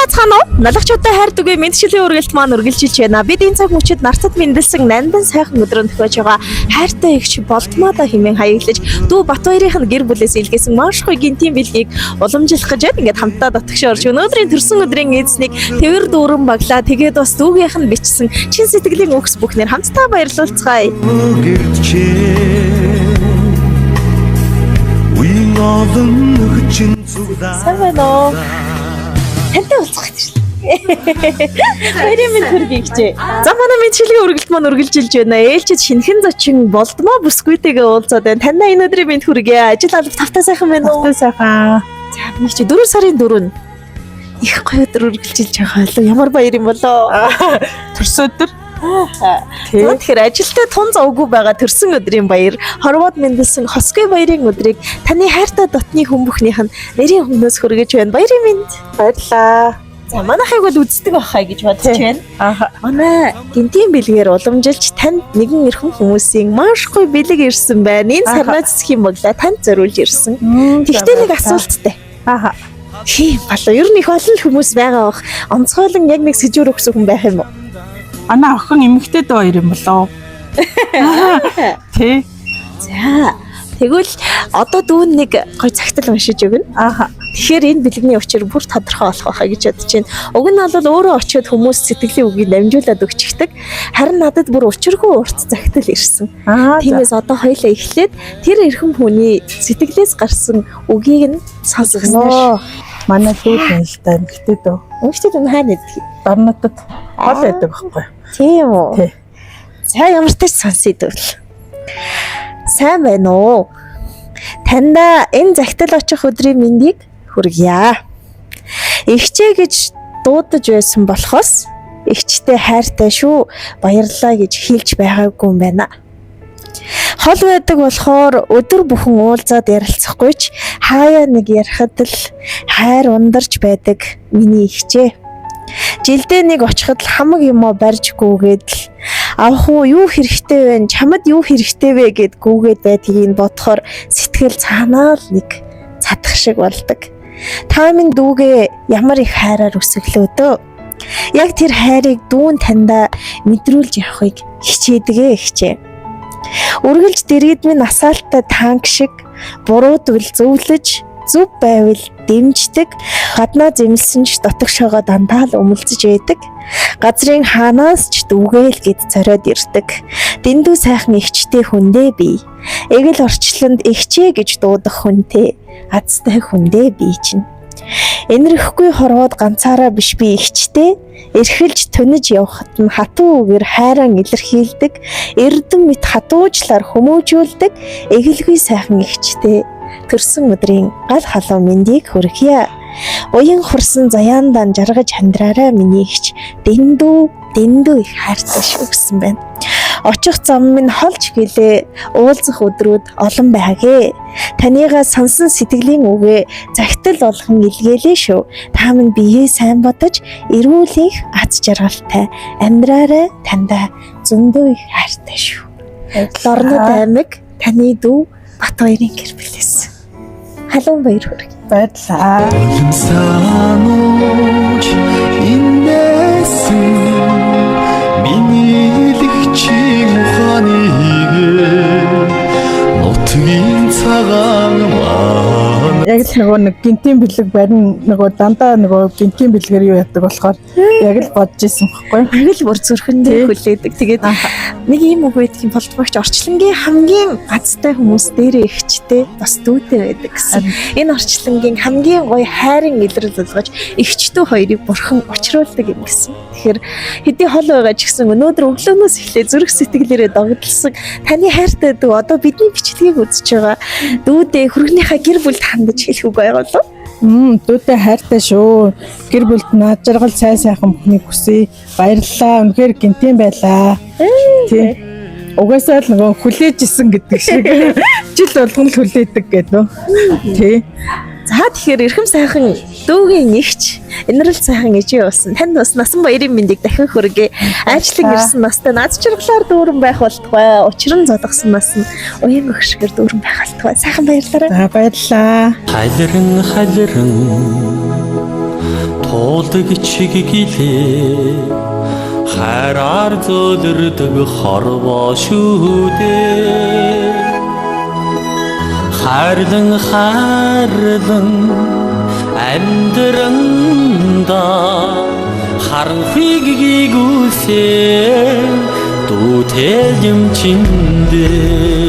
цаана уу? Налагчуудаа хайрдаггүй мэдчилийн үргэлт маань үргэлжилж байна. Бид энэ цаг мөчид нарцад мэндэлсэн нандан сайхан өдрөнд төхөж байгаа хайртай эгч болдмоодоо хэмээн хаяглаж дүү Батбаярынх нь гэр бүлээс илгээсэн маш гоё гинтийн бэлгийг уламжлах гэж байна. Ингээд хамтдаа дотгошорж өнөөдрийн төрсөн өдрийн эзнийг тэвэр дүүрэн баглаа. Тэгээд бас дүүгийнх нь бичсэн чин сэтгэлийн өгс бүхнээр хамтдаа баярлуулцгаая. Сайн байна уу? Тантай уулзах гэж байна. Баярын минь төргий гэжээ. За манай мэдчилгийн үргэлт маань үргэлжилж байна. Ээлжид шинхэн зочин болдмоо бүсгүйтэйгээ уулзаад байна. Танай энэ өдрийн минь төргий. Ажил алба тавтай сайхан байна уу? Тавтай сайхан. За би чи 4 сарын 4 их гоё өдөр үргэлжилж байгаа лөө. Ямар баяр юм болоо. Төрсөн өдөр. Тэгэхээр ажилдаа тун завгүй байгаа төрсөн өдрийн баяр, хорвоод мэндэлсэн хосгүй баярын өдрийг таны хайртай дотны хүн бүхнийх нь нэрийн өмнөөс хүргэж байна. Баярын минь. Баярлаа. За манайхыг бол үздэг байхаа гэж бодож байна. Манай гинтийн бэлгээр уламжилж танд нэгэн эрхэм хүмүүсийн маш гоё бэлэг ирсэн байна. Энэ сарнаа цэцэх юм болоо танд зориулж ирсэн. Тэгтээ нэг асуулттай. Хий болоо ер нь их олон хүмүүс байгаа бах. Онцгойлон яг нэг сэжүүр өгсөн хүн байх юм уу? Ана охин эмэгтэй дөө юм болоо. Тий. За тэгвэл одоо дүүн нэг гоё цагтал уншиж өгнө. Тэгэхээр энэ бэлгэний учир бүр тодорхой болох байхаа гэж бодож байна. Уг нь бол өөрөө очиод хүмүүс сэтгэлийн үгийг дамжуулаад өгчихдэг. Харин надад бүр учиргүй урт цагтал ирсэн. Тиймээс одоо хоёлаа эхлээд тэр эрхэм хүний сэтгэлээс гарсан үгийг нь сонсгосноо. Манай дүүд л та эмэгтэй дөө. Эмэгтэй дүү хаана идэх? Орнотод гол байдаг байхгүй. Тийм үү? Тий. За ямар ч тач сонсъё дүүл. Сайн байна уу? Танда энэ загтал очих өдрийн мэндийг хүргье. Игчээ гэж дуудаж байсан болохоос игчтэй хайртай шүү, баярлалаа гэж хэлж байгаагүй юм байна. Хол байдаг болохоор өдөр бүхэн уулзаад ярилцахгүй ч хаяа нэг ярихад л хайр ундарч байдаг миний игчээ. Жилдээ нэг очиход л хамаг юмоо барьж гүүгээд л авах уу юу хэрэгтэй вэ? Чамд юу хэрэгтэй вэ гэд гүүгээд байдгийг бодохоор сэтгэл цаанаа л нэг цадах шиг болдог. Та минь дүүгээ ямар их хайраар өсөглөө дөө. Яг тэр хайрыг дүүн тандаа мэдрүүлж явахыг хичээдэгэ хичээ. Үргэлж дэргэд минь асаалттай танк шиг буруудвал зөвлөж, зүв байвал дэмждэг, гаднаа зэмлсэн ч дотогшоогоо дандаа л өмөлцөж байдаг. Газрын хаанаас ч дүүгээл гэд зориод ирдэг. Дэндүү сайхан игчтэй хүндээ би. Эгэл орчлонд игчээ гэж дуудах хүнтэй, азтай хүндээ би чинь. Энэрхгүй хорвоод ганцаараа биш би игчтэй, эрхэлж төнөж явхад нь хатуу үгээр хайран илэрхийлдэг, эрдэм мэт хатуужлаар хүмүүжүүлдэг, эгэлгүй сайхан игчтэй. Төрсөн өдрийн гал халуун мэндийг хүргье. Уян хурсан заяандан жаргаж хандраарай миний игч. Дэндүү их хайртай шүү гэсэн байна. Очих зам минь холж гэлээ, уулзах өдрүүд олон байгааг. Танийгаа сонсон сэтгэлийн үгээ загтал болгон илгээлээ шүү. Та минь биеэ сайн бодож, эрүүл их аз жаргалтай амьдраарай, тандаа зөндөө их хайртай шүү. Лорнод аймаг таны дүү Батбаярын гэр бүлээс. Халуун баяр хүргэе. Баярлаа. Яг л нэг гинтийн бэлэг барин нөгөө дандаа нөгөө гинтийн бэлгээр юу яддаг болохоор яг л бодож исэн байхгүй. Яг л бүр зүрхэндээ хүлээдэг. Тэгээд нэг юм үг байдгийн болдгоогч орчлонгийн хамгийн азтай хүмүүс дээрээ ихчтэй бас дүүтэй байдаг гэсэн. Энэ орчлонгийн хамгийн гоё хайрын илрэл болгож ихчдүү хоёрыг бурхан учруулдаг юм гэсэн. Тэгэхээр хэдий хол байгаа ч гэсэн өнөөдөр өглөөнөөс эхлээ зүрх сэтгэлээрээ догдолсон таны хайртай дүү одоо бидний бичлэгийг үзэж байгаа дүүдээ хүргнийхаа гэр бүлд хандаж хэлэх үг байгаа болов? Дүүтэй хайртай шүү. Гэр бүлд наад жаргал сайхан бүхнийг хүсье. Баярлалаа. Үнэхээр гинтийн байлаа. Тий. Угаасаа л нөгөө хүлээж исэн гэдэг шиг жил болгон л хүлээдэг гэдэг. Тий. За тэгэхээр эрхэм сайхан дүүгийн нэгч энэрл сайхан ээжээ уусан. Танд бас насан баярын мэндийг дахин хүргэе. Ажлын ирсэн настай наз жаргалаар дүүрэн байх болтугай. Учран зодгсон нас нь уян өгшгөр дүүрэн байх болтугай. Сайхан баярлалаа. За баярлалаа. Халиран туулдаг чиг гэлээ хайраар зөөлрдөг хорвоо шүү дээ хайрлан амьдранда харанхыг гүйгүүлсэн дүүтэй юм чиндээ